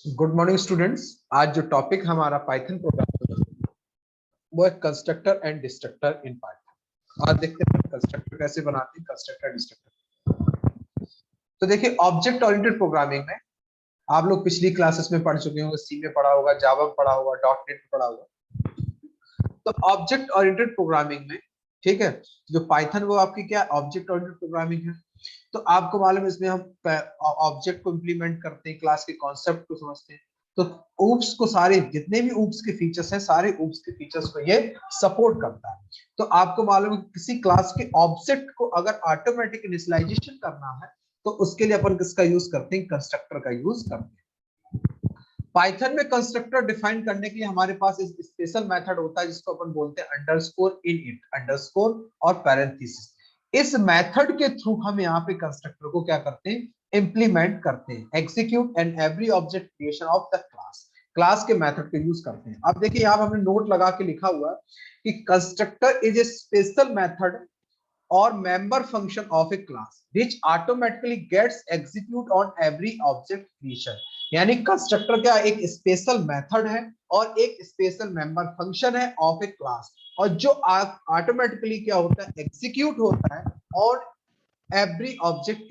Good morning students. आज जो topic हमारा पाइथन प्रोग्राम का वो है constructor and destructor in Python. आज देखते हैं कंस्ट्रक्टर कैसे बनाते हैं, कंस्ट्रक्टर डिस्ट्रक्टर। तो देखिए, ऑब्जेक्ट ओरिएंटेड प्रोग्रामिंग में आप लोग पिछली क्लासेस में पढ़ चुके होंगे, सी में पढ़ा होगा, जावा में पढ़ा होगा, डॉट नेट में पढ़ा होगा। तो ऑब्जेक्ट ओरिएंटेड प्रोग्रामिंग में, ठीक है, जो पाइथन वो आपकी क्या ऑब्जेक्ट ओरिएंटेड प्रोग्रामिंग है। तो आपको मालूम है इसमें हम ऑब्जेक्ट को इंप्लीमेंट करते हैं, क्लास के कॉन्सेप्ट को समझते हैं। तो ऊप्स को, सारे जितने भी ऊप्स के फीचर्स हैं, सारे ऊप्स के फीचर्स को ये सपोर्ट करता है। तो आपको मालूम है किसी क्लास के ऑब्जेक्ट को अगर ऑटोमेटिक इनिशियलाइजेशन करना है तो उसके लिए अपन किसका यूज करते हैं, कंस्ट्रक्टर का यूज करते हैं। पाइथन में कंस्ट्रक्टर डिफाइन करने के लिए हमारे पास एक स्पेशल मेथड होता है जिसको अपन बोलते हैं अंडरस्कोर इनइट, अंडरस्कोर और पैरेंथेसिस। इस मेथड के थ्रू हम यहाँ पे कंस्ट्रक्टर को क्या करते हैं, इंप्लीमेंट करते हैं। Execute and every object creation of the class, class के मेथड को यूज करते हैं। अब देखिए यहाँ हमने नोट लगा के लिखा हुआ कि constructor is a special method or member function of a class which automatically gets execute on every object creation। यानी कंस्ट्रक्टर क्या एक स्पेशल मेथड है और एक स्पेशल मेंबर फंक्शन है ऑफ ए क्लास, और जो ऑटोमेटिकली क्या होता है, एग्जीक्यूट होता है और एवरी ऑब्जेक्ट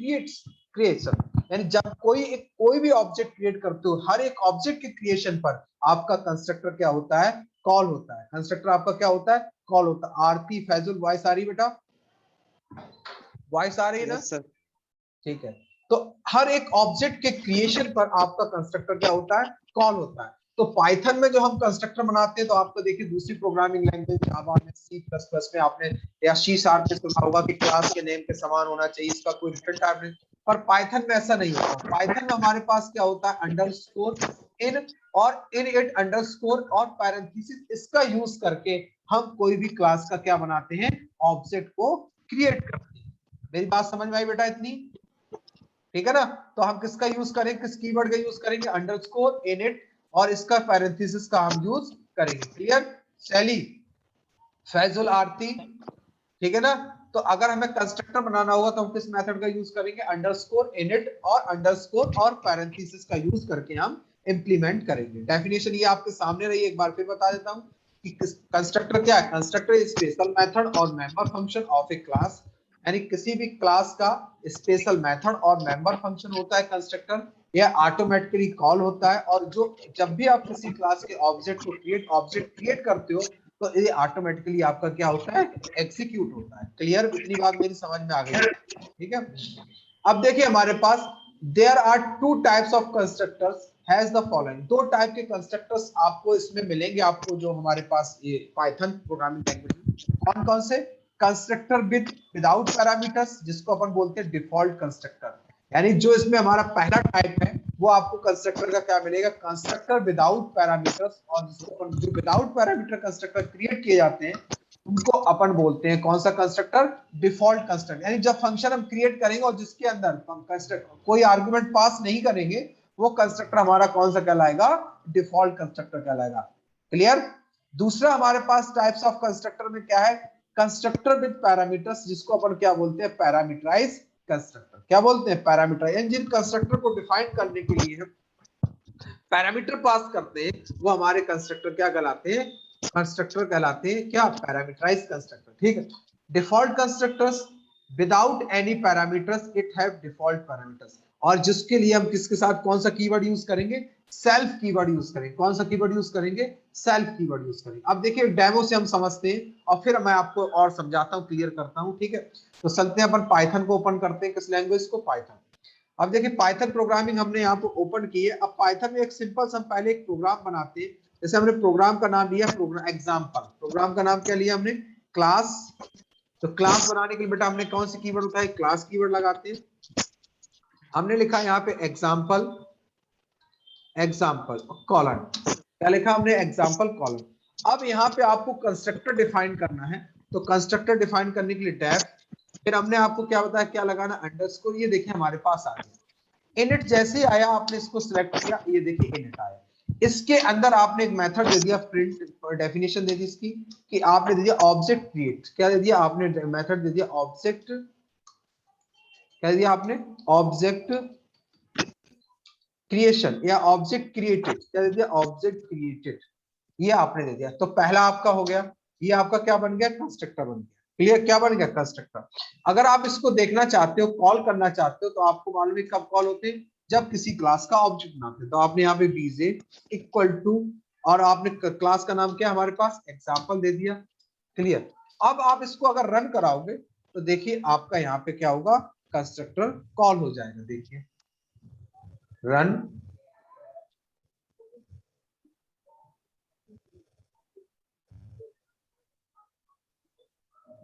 क्रिएशन। यानी जब कोई भी ऑब्जेक्ट क्रिएट करते हो, हर एक ऑब्जेक्ट के क्रिएशन पर आपका कंस्ट्रक्टर क्या होता है, कॉल होता है। कंस्ट्रक्टर आपका क्या होता है, कॉल होता है। आरती, फैजुल, वॉइस आ रही बेटा, वॉइस आ रही है ना? ठीक है। तो हर एक ऑब्जेक्ट के क्रिएशन पर आपका कंस्ट्रक्टर क्या होता है, कॉल होता है। तो पाइथन में जो हम कंस्ट्रक्टर बनाते हैं, तो आपको देखिए दूसरी प्रोग्रामिंग लैंग्वेज जावा में, सी प्लस प्लस में आपने या सी शार्प में सुना होगा कि क्लास के नेम के समान होना चाहिए, इसका कोई रिटर्न टाइप नहीं। पर पाइथन में ऐसा नहीं होता। पाइथन में हमारे पास क्या होता है, अंडरस्कोर इन और इनइट अंडरस्कोर और पैरेंथेसिस, इसका यूज करके हम कोई भी क्लास का क्या बनाते हैं, ऑब्जेक्ट को क्रिएट करते हैं। मेरी बात समझ में आई बेटा इतनी? ठीक है ना? तो हम किसका यूज करेंगे, किस कीवर्ड का यूज करेंगे, अंडरस्कोर इनइट, और इसका पैरेंथेसिस का हम यूज करेंगे। क्लियर? शैली, फैजुल, आरती, ठीक है ना? तो अगर हमें कंस्ट्रक्टर बनाना होगा तो हम किस मेथड का यूज करेंगे, अंडरस्कोर इनइट और अंडरस्कोर और पैरेंथेसिस का यूज करके हम इंप्लीमेंट करेंगे। डेफिनेशन ये आपके सामने रही, एक बार फिर बता देता हूं कि कंस्ट्रक्टर क्या है। कंस्ट्रक्टर इज स्पेशल मेथड और member function of A class, यानी किसी भी क्लास का स्पेशल मेथड और मेंबर फंक्शन होता है कंस्ट्रक्टर। यह ऑटोमेटिकली कॉल होता है, और जो जब भी आप किसी क्लास के ऑब्जेक्ट क्रिएट करते हो तो ये ऑटोमेटिकली आपका क्या होता है, एग्जीक्यूट होता है। क्लियर? इतनी बात मेरी समझ में आ गई? ठीक है। अब देखिए हमारे पास there are two types of constructors has the following. दो टाइप के कंस्ट्रक्टर्स आपको इसमें मिलेंगे, आपको जो हमारे पास ये पाइथन प्रोग्रामिंग लैंग्वेज। कौन कौन से? कंस्ट्रक्टर विदाउट पैरामीटर्स, जिसको अपन बोलते हैं डिफॉल्ट कंस्ट्रक्टर। यानी जो इसमें हमारा पहला टाइप है वो आपको कंस्ट्रक्टर का क्या मिलेगा, कंस्ट्रक्टर विदाउट पैरामीटर्स। और जिसको अपन जो विदाउट पैरामीटर कंस्ट्रक्टर क्रिएट किए जाते हैं उनको अपन बोलते हैं कौन सा कंस्ट्रक्टर, डिफॉल्ट कंस्ट्रक्टर। यानी जब फंक्शन हम क्रिएट करेंगे और जिसके अंदर कंस्ट्रक्टर कोई आर्गुमेंट पास नहीं करेंगे, वो कंस्ट्रक्टर हमारा कौन सा कहलाएगा, डिफॉल्ट कंस्ट्रक्टर कहलाएगा। क्लियर? दूसरा हमारे पास टाइप्स ऑफ कंस्ट्रक्टर में क्या है, कंस्ट्रक्टर विद पैरामीटर्स, जिसको अपन क्या बोलते हैं, पैरामीटराइज कंस्ट्रक्टर। क्या बोलते हैं, पैरामीटराइज। जिन कंस्ट्रक्टर को डिफाइन करने के लिए पैरामीटर पास करते हैं वो हमारे कंस्ट्रक्टर क्या कहलाते हैं, कंस्ट्रक्टर कहलाते हैं क्या, पैरामीटराइज कंस्ट्रक्टर। ठीक है। Default constructors without any parameters, it have default parameters, और जिसके लिए हम किसके साथ कौन सा कीवर्ड यूज करेंगे, सेल्फ कीवर्ड यूज करेंगे। कौन सा कीवर्ड यूज करेंगे, सेल्फ कीवर्ड यूज करेंगे। अब देखिए डेमो से हम समझते हैं और फिर मैं आपको और समझाता हूं, क्लियर करता हूं। ठीक है। तो चलते हैं अपन पाइथन को ओपन करते हैं, किस लैंग्वेज को, पाइथन। अब देखिए पाइथन प्रोग्रामिंग हमने यहाँ पे ओपन की है। अब पाइथन में एक सिंपल सा हम पहले एक प्रोग्राम बनाते हैं। जैसे हमने प्रोग्राम का नाम लिया प्रोग्राम एग्जाम्पल। प्रोग्राम का नाम क्या लिया हमने, क्लास। तो क्लास बनाने के लिए बेटा हमने कौन सी कीवर्ड उठाई, क्लास कीवर्ड लगाते हैं। हमने लिखा यहाँ पे एग्जाम्पल, एग्जाम्पल कॉलन। क्या लिखा हमने, एग्जाम्पल कॉलन। अब यहाँ पे आपको कंस्ट्रक्टर डिफाइन करना है, तो कंस्ट्रक्टर डिफाइन करने के लिए डेफ, फिर हमने आपको क्या बताया, क्या लगाना, अंडरस्कोर। ये देखिए हमारे पास आ गया इनिट। जैसे ही आया आपने इसको सिलेक्ट किया, ये देखिए इनिट आया। इसके अंदर आपने एक मेथड दे दिया, प्रिंट डेफिनेशन दे दी इसकी, कि आपने दे दिया ऑब्जेक्ट क्रिएट। क्या दे दिया आपने, मेथड दे दिया ऑब्जेक्ट, क्या दिया आपने, ऑब्जेक्ट क्रिएशन या ऑब्जेक्ट क्रिएटेड, क्या दे दिया, ऑब्जेक्ट क्रिएटेड, ये आपने दे दिया। तो पहला आपका हो गया, ये आपका क्या बन गया, कंस्ट्रक्टर बन गया। क्लियर, क्या बन गया, कंस्ट्रक्टर। अगर आप इसको देखना चाहते हो, कॉल करना चाहते हो, तो आपको मालूम है कब कॉल होते हैं, जब किसी क्लास का ऑब्जेक्ट बनाते हैं। तो आपने यहाँ पे बीजे इक्वल टू, और आपने क्लास का नाम क्या हमारे पास, एग्जाम्पल दे दिया। क्लियर। अब आप इसको अगर रन कराओगे तो देखिए आपका यहाँ पे क्या होगा, कंस्ट्रक्टर कॉल हो जाएगा। देखिए रन,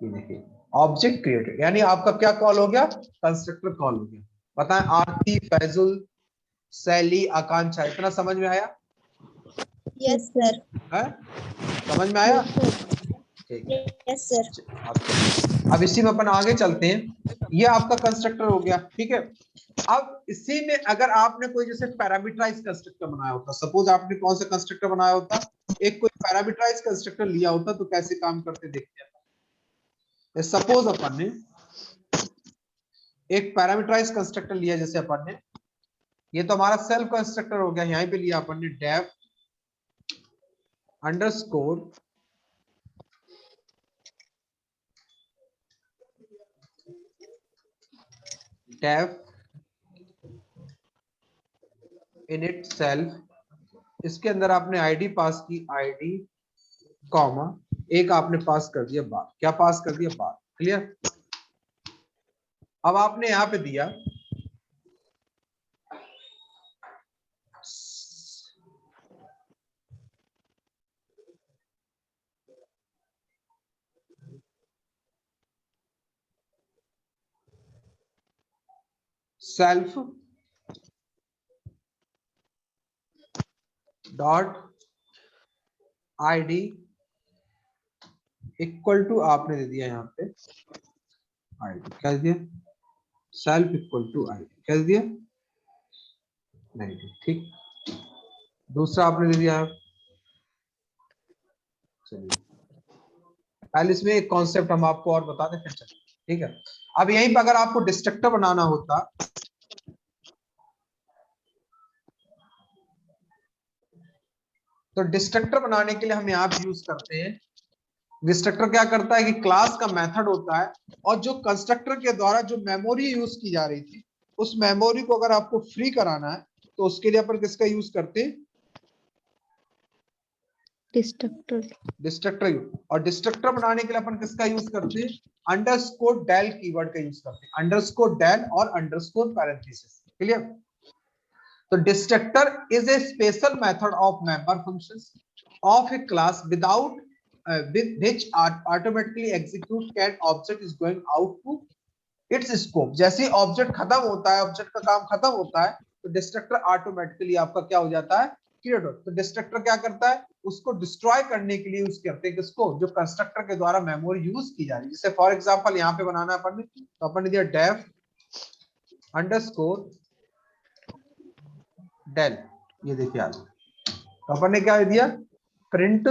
ये देखिए ऑब्जेक्ट क्रिएटेड, यानी आपका क्या कॉल हो गया, कंस्ट्रक्टर कॉल हो गया। बताएं, आरती, फैजुल, सैली, आकांक्षा, इतना समझ में आया? Yes sir. है, समझ में आया? ठीक है, यस सर। अब इसी में अपन आगे चलते हैं। ये आपका कंस्ट्रक्टर हो गया, ठीक है। अब इसी में अगर आपने कोई जैसे पैरामीटराइज कंस्ट्रक्टर बनाया होता, सपोज आपने कौन सा कंस्ट्रक्टर बनाया होता, एक कोई पैरामीटराइज कंस्ट्रक्टर लिया होता, तो कैसे काम करते देखते हैं। सपोज अपन ने एक पैरामीटराइज कंस्ट्रक्टर लिया, जैसे अपन ने, ये तो हमारा सेल्फ कंस्ट्रक्टर हो गया, यहीं पे लिया अपन ने def underscore def init self, इसके अंदर आपने आईडी पास की, आईडी कॉमा एक आपने पास कर दिया बार, क्या पास कर दिया, बार। क्लियर। अब आपने यहां पे दिया self dot ID equal to, आपने दे दिया यहाँ पे आईडी, क्या दे दिया, सेल्फ इक्वल टू आईडी, क्या दे दिया, 90। ठीक, दूसरा आपने दे दिया, चलिए पहले इसमें एक कॉन्सेप्ट हम आपको और बता दें फिर चलिए, ठीक है। अब यहीं पर अगर आपको डिस्ट्रक्टर बनाना होता, तो डिस्ट्रक्टर बनाने के लिए हम यहाँ पे यूज करते हैं, डिस्ट्रक्टर क्या करता है कि क्लास का मेथड होता है, और जो कंस्ट्रक्टर के द्वारा जो मेमोरी यूज की जा रही थी, उस मेमोरी को अगर आपको फ्री कराना है, तो उसके लिए अपन किसका यूज करते हैं, डिस्ट्रक्टर। डिस्ट्रक्टर। और डिस्ट्रक्टर बनाने के लिए अपन किसका यूज करते हैं, अंडरस्कोर डेल कीवर्ड का यूज करते हैं, अंडरस्कोर डेल और अंडरस्कोर पैरेंथेसिस। क्लियर। तो destructor is a special method of member functions of a class without with which automatically execute can object is going out to its scope। जैसे ही object खत्म होता है, object का काम खत्म होता है, तो डिस्ट्रक्टर ऑटोमेटिकली आपका क्या हो जाता है, क्रिएट होता है। तो डिस्ट्रक्टर क्या करता है, उसको डिस्ट्रॉय करने के लिए यूज करते हैं किसको, जो कंस्ट्रक्टर के द्वारा मेमोरी यूज की जा रही है। जैसे फॉर एग्जांपल यहाँ पे बनाना है अपन ने, तो अपन ने दिया डेफ अंडरस्कोर डेल, ये देखिए आज तो अपन ने क्या दिया, प्रिंट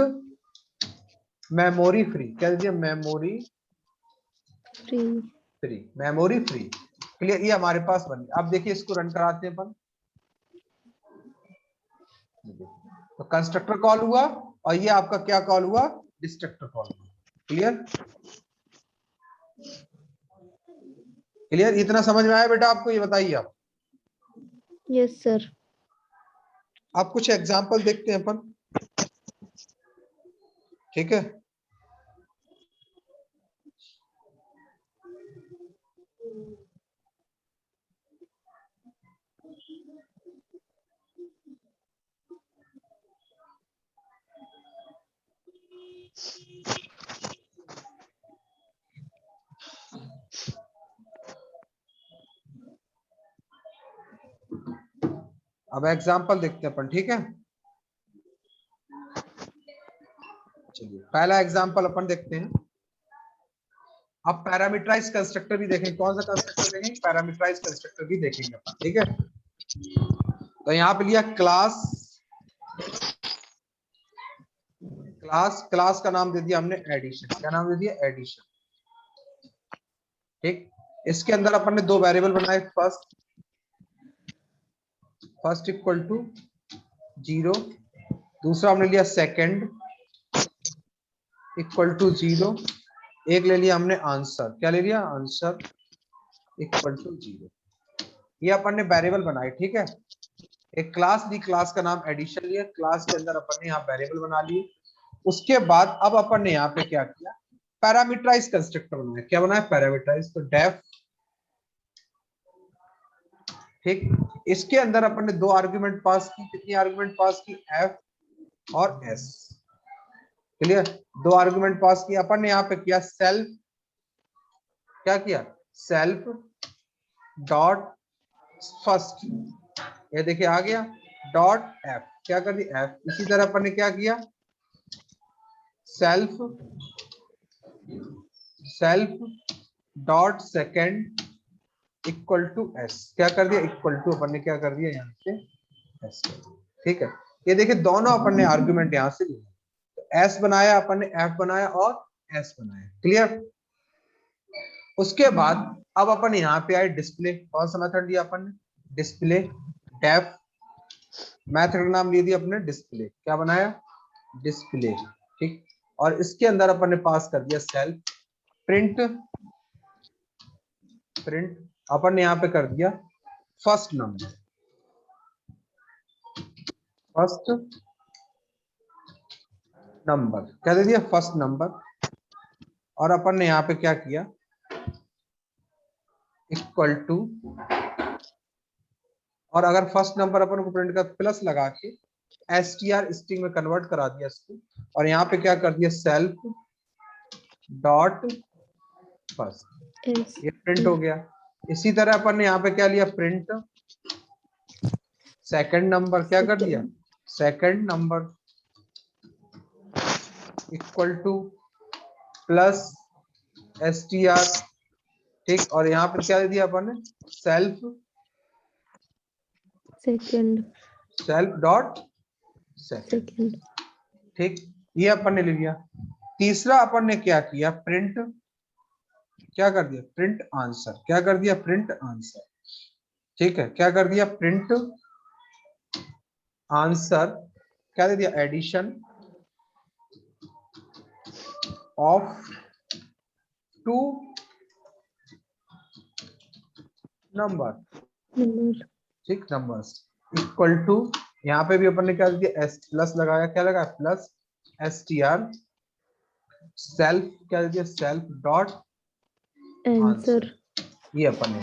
मेमोरी फ्री, क्या दिया, memory free, free, memory free. Clear, ये हमारे पास बन गया। अब देखिए इसको रन कराते हैं अपन, तो कंस्ट्रक्टर कॉल हुआ, और ये आपका क्या कॉल हुआ, डिस्ट्रक्टर कॉल हुआ। क्लियर, क्लियर, इतना समझ में आया बेटा आपको, ये बताइए आप। Yes sir. आप कुछ एग्जांपल देखते हैं अपन, ठीक है। अब एग्जांपल देखते हैं अपन, ठीक है। चलिए पहला एग्जांपल अपन देखते हैं। अब पैरामीटराइज कंस्ट्रक्टर भी देखेंगे, कौन सा कंस्ट्रक्टर देखेंगे, पैरामीटराइज कंस्ट्रक्टर भी देखेंगे अपन, ठीक है। तो यहाँ पे लिया क्लास, क्लास का नाम दे दिया हमने एडिशन, क्या नाम दे दिया, एडिशन। ठीक, इसके अंदर अपन ने दो वेरिएबल बनाए, फर्स्ट फर्स्ट इक्वल टू 0, दूसरा हमने लिया सेकंड इक्वल टू 0, एक ले लिया हमने आंसर, क्या ले लिया, आंसर इक्वल टू 0। ये अपन ने वेरिएबल बनाए, ठीक है। एक क्लास ली, क्लास का नाम एडिशन लिया, क्लास के अंदर अपन ने यहाँ वेरिएबल बना लिए। उसके बाद अब अपन ने यहाँ पे क्या किया, पैरामीटराइज कंस्ट्रक्टर बनाया। क्या बनाया, पैरामीटराइज। तो डेफ, ठीक, इसके अंदर अपन ने 2 आर्गुमेंट पास की। कितनी आर्गुमेंट पास की, एफ और एस, क्लियर। 2 आर्गुमेंट पास की अपन ने यहाँ पे किया सेल्फ, क्या किया, सेल्फ डॉट फर्स्ट, ये देखिए आ गया, डॉट एफ, क्या कर दी, एफ। इसी तरह अपन ने क्या किया, self dot second equal to S, क्या कर दिया, इक्वल टू अपन ने क्या कर दिया यहाँ से एस, ठीक है। ये देखिए दोनों अपन ने आर्गुमेंट यहाँ से लिए, तो एस बनाया अपन ने, एफ बनाया और एस बनाया, क्लियर। उसके बाद अब अपन यहाँ पे आए डिस्प्ले। कौन सा मेथड दिया अपन ने, डिस्प्ले। डेफ मेथड का नाम ले दिया अपने डिस्प्ले, क्या बनाया, डिस्प्ले, ठीक। और इसके अंदर अपन ने पास कर दिया सेल्फ प्रिंट अपन ने यहाँ पे कर दिया फर्स्ट नंबर, क्या दे दिया, फर्स्ट नंबर। और अपन ने यहाँ पे क्या किया, इक्वल टू, और अगर फर्स्ट नंबर अपन को प्रिंट का प्लस लगा के str स्ट्रिंग में कन्वर्ट करा दिया इसको, और यहाँ पे क्या कर दिया, सेल्फ डॉट फर्स्ट, ये प्रिंट हो गया। इसी तरह अपन ने यहाँ पे क्या लिया, प्रिंट सेकंड नंबर, क्या कर दिया, second number equal two plus str, ठीक। और यहाँ पे क्या दे दिया अपन ने, सेल्फ डॉट सेकंड, ठीक, ये अपन ने ले लिया। तीसरा अपन ने क्या किया, प्रिंट, क्या कर दिया, प्रिंट आंसर, क्या कर दिया, प्रिंट आंसर, ठीक है। क्या कर दिया, प्रिंट आंसर, क्या दे दिया, एडिशन ऑफ 2 नंबर, ठीक, नंबर्स इक्वल टू, यहाँ पे भी अपन ने क्या दिया, एस प्लस लगाया, क्या लगा, प्लस str सेल्फ, क्या दे दिया, सेल्फ डॉट आंसर, ये अपन ने,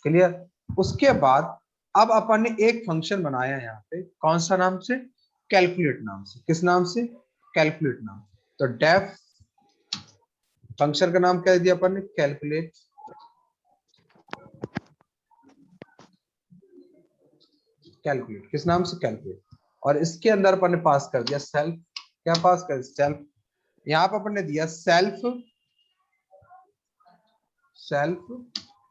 क्लियर। उसके बाद अब अपन ने एक फंक्शन बनाया यहाँ पे, कौन सा नाम से, कैलकुलेट नाम से। किस नाम से, कैलकुलेट नाम। तो डेफ फंक्शन का नाम क्या दिया अपन ने, कैलकुलेट, किस नाम से, कैलकुलेट। और इसके अंदर अपन ने पास कर दिया सेल्फ, क्या पास कर, सेल्फ। यहाँ पर अपन ने दिया self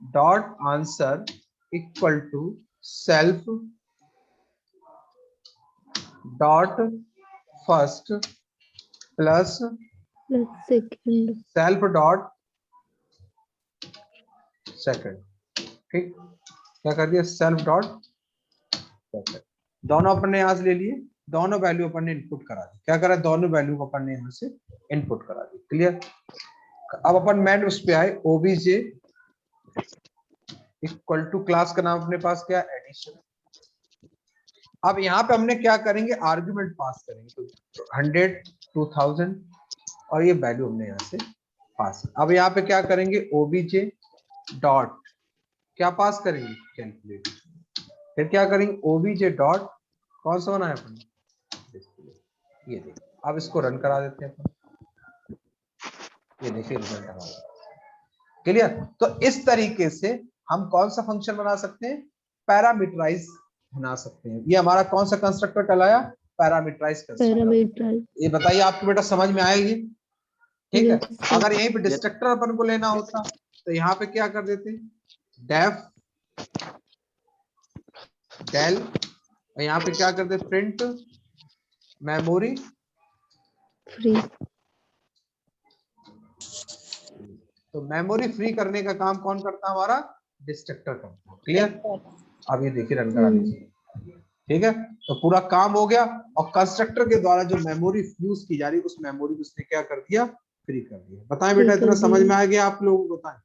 dot answer equal to self dot first plus second, self dot second, ठीक। क्या कर दिया, सेल्फ डॉट सेकंड। दोनों अपन ने यहां से ले लिए, दोनों वैल्यू अपन ने इनपुट करा दी। क्या करा, दोनों वैल्यू को अपन ने यहां से इनपुट करा दी, क्लियर। अब अपन मेन उस पे आए, ओबीजे इक्वल टू, क्लास का नाम अपने पास क्या, एडिशन। अब यहाँ पे हमने क्या करेंगे, आर्गुमेंट पास करेंगे, तो 100 2000 और ये वैल्यू हमने यहाँ से पास। अब यहाँ पे क्या करेंगे, ओबीजे डॉट, क्या पास करेंगे, कैलकुलेट। फिर क्या करेंगे, ओबीजे डॉट, कौन सा होना है अपन, ये देखिए। अब इसको रन करा देते हैं अपन, ये देखिए रिजल्ट हमारा, क्लियर। तो इस तरीके से हम कौन सा फंक्शन बना सकते हैं, पैरामीटराइज बना सकते हैं। ये हमारा कौन सा कंस्ट्रक्टर कहलाया, पैरामीटराइज कंस्ट्रक्टर। ये बताइए आपको बेटा समझ में आएगी, ठीक है। अगर यहीं पे डिस्ट्रक्टर अपन को लेना होता तो यहाँ पे क्या कर देते, डेफ डेल, और यहाँ पे क्या करते, प्रिंट मेमोरी फ्री। तो मेमोरी फ्री करने का काम कौन करता है, हमारा डिस्ट्रक्टर करता है, क्लियर। अब ये देखिए रन करा लीजिए, ठीक है, तो पूरा काम हो गया और कंस्ट्रक्टर के द्वारा जो मेमोरी यूज की जा रही है उस मेमोरी को उसने क्या कर दिया, फ्री कर दिया। बताएं बेटा, फ्री कर इतना समझ दिया। में आ गया आप लोगों को? बताएं,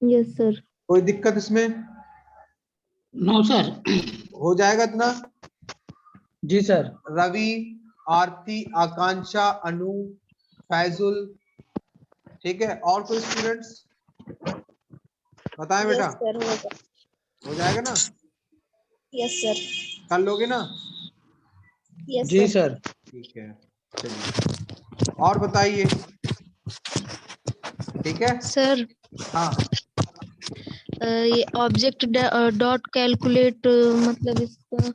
यस सर। कोई दिक्कत इसमें? No sir. हो जाएगा इतना? जी सर। रवि, आरती, आकांक्षा, अनु, फैजुल, ठीक है, और कोई स्टूडेंट्स? बताएं बेटा। यस सर, हो जाएगा ना? यस सर, कर लोगे ना? यस जी सर। सर। ठीक है, चलिए और बताइए। ठीक है, सर हाँ ये ऑब्जेक्ट डॉट कैलकुलेट मतलब इसका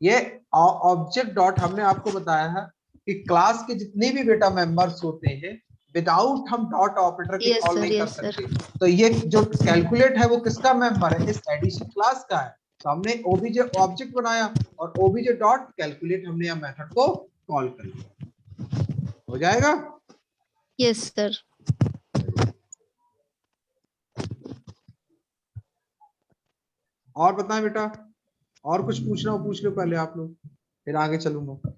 ये ऑब्जेक्ट डॉट हमने आपको बताया है कि क्लास के जितने भी बेटा मेंबर्स होते हैं विदाउट हम डॉट ऑपरेटर के यस कॉल सर, नहीं कर यस सर। सकते। तो ये जो कैलकुलेट है वो किसका मेंबर है? इस एडिशन क्लास का है। तो हमने ओबीजे ऑब्जेक्ट बनाया और ओबीजे डॉट कैलकुलेट हमने यह मेथड को कॉल कर लिया। हो जाएगा? Yes sir. और बताएं बेटा, और कुछ पूछना हो पूछ लो पहले आप लोग, फिर आगे चलूंगा।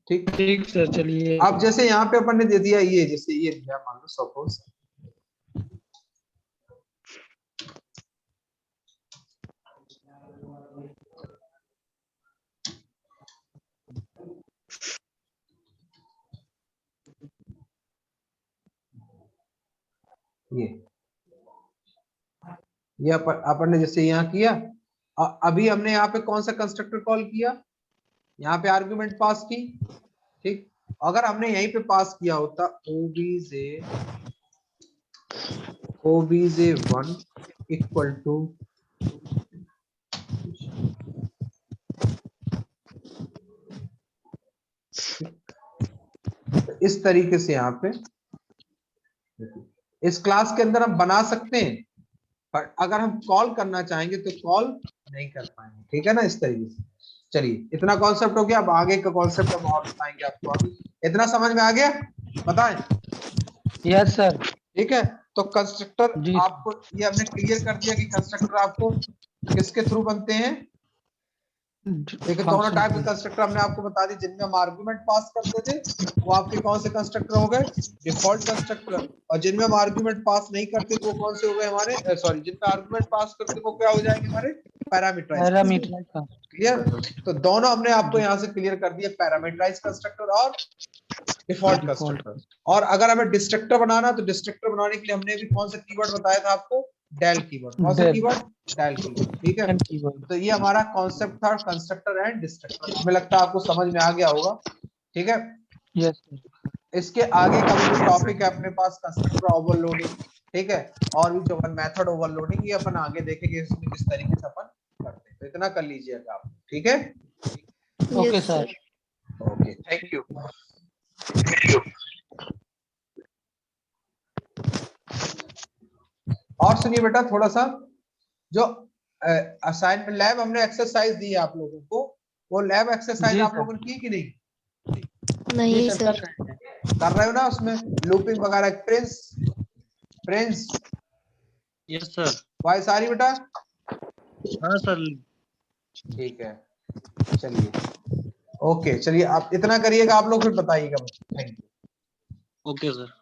ठीक, ठीक सर, चलिए। अब जैसे यहाँ पे अपन ने दे दिया ये, जैसे ये दिया मान लो सपोज ये अपन ने जैसे यहाँ किया। अभी हमने यहाँ पे कौन सा कंस्ट्रक्टर कॉल किया? यहाँ पे आर्गुमेंट पास की। ठीक, अगर हमने यहीं पे पास किया होता obj1 इक्वल टू इस तरीके से यहाँ पे इस क्लास के अंदर हम बना सकते हैं, पर अगर हम कॉल करना चाहेंगे तो कॉल नहीं कर पाएंगे। ठीक है ना, इस तरीके से। चलिए, इतना कॉन्सेप्ट हो गया। अब आगे का कॉन्सेप्ट हम और बताएंगे आपको आगे। इतना समझ में आ गया? बताएं। Yes sir. ठीक है, तो कंस्ट्रक्टर जी आपको ये हमने क्लियर कर दिया कि कंस्ट्रक्टर आपको किसके थ्रू बनते हैं। देखिए, दोनों टाइप के कंस्ट्रक्टर हमने आपको बता दी। जिनमें हम आर्गुमेंट पास करते थे वो आपके कौन से कंस्ट्रक्टर हो गए? Default constructor. और जिनमें हम आर्गुमेंट पास नहीं करते तो वो कौन से हो गए हमारे? सॉरी, जिनमें आर्गुमेंट पास करते वो क्या हो जाएंगे हमारे? पैरामीटराइज्ड। पैरामीटर का। क्लियर? तो दोनों हमने आपको जी। यहाँ से क्लियर कर दिया, पैरामीटराइज्ड कंस्ट्रक्टर और डिफॉल्ट डिफॉल्ट। कंस्ट्रक्टर। और अगर हमें डिस्ट्रक्टर बनाना तो डिस्ट्रक्टर बनाने के लिए हमने भी कौन सा कीवर्ड बताया था आपको? Del keyword. कौन सा डेल। कीवर्ड? Del keyword. ठीक है, तो ये हमारा कॉन्सेप्ट था कंस्ट्रक्टर एंड डिस्ट्रक्टर। हमें लगता है आपको समझ में आ गया होगा। ठीक है, यस। इसके आगे का भी जो टॉपिक है अपने पास कंस्ट्रक्टर ओवरलोडिंग, ठीक है, और भी जो अपन मेथड ओवरलोडिंग, ये अपन आगे देखेंगे इसमें किस तरीके से अपन करते हैं। तो इतना कर लीजिएगा आप। ठीक है, okay sir. Okay, thank you. और सुनिए बेटा, थोड़ा सा जो असाइनमेंट लैब हमने एक्सरसाइज दी है आप लोगों को, वो लैब एक्सरसाइज जी आप सर। लोगों ने की कि नहीं? नहीं जी सर। कर रहे हो ना? उसमें लूपिंग वगैरह, Prince Prince yes sir. Voice आ रही बेटा? हाँ सर। ठीक है, चलिए, ओके, चलिए आप इतना करिएगा आप लोग, फिर बताइएगा मुझे। Thank you. Okay sir.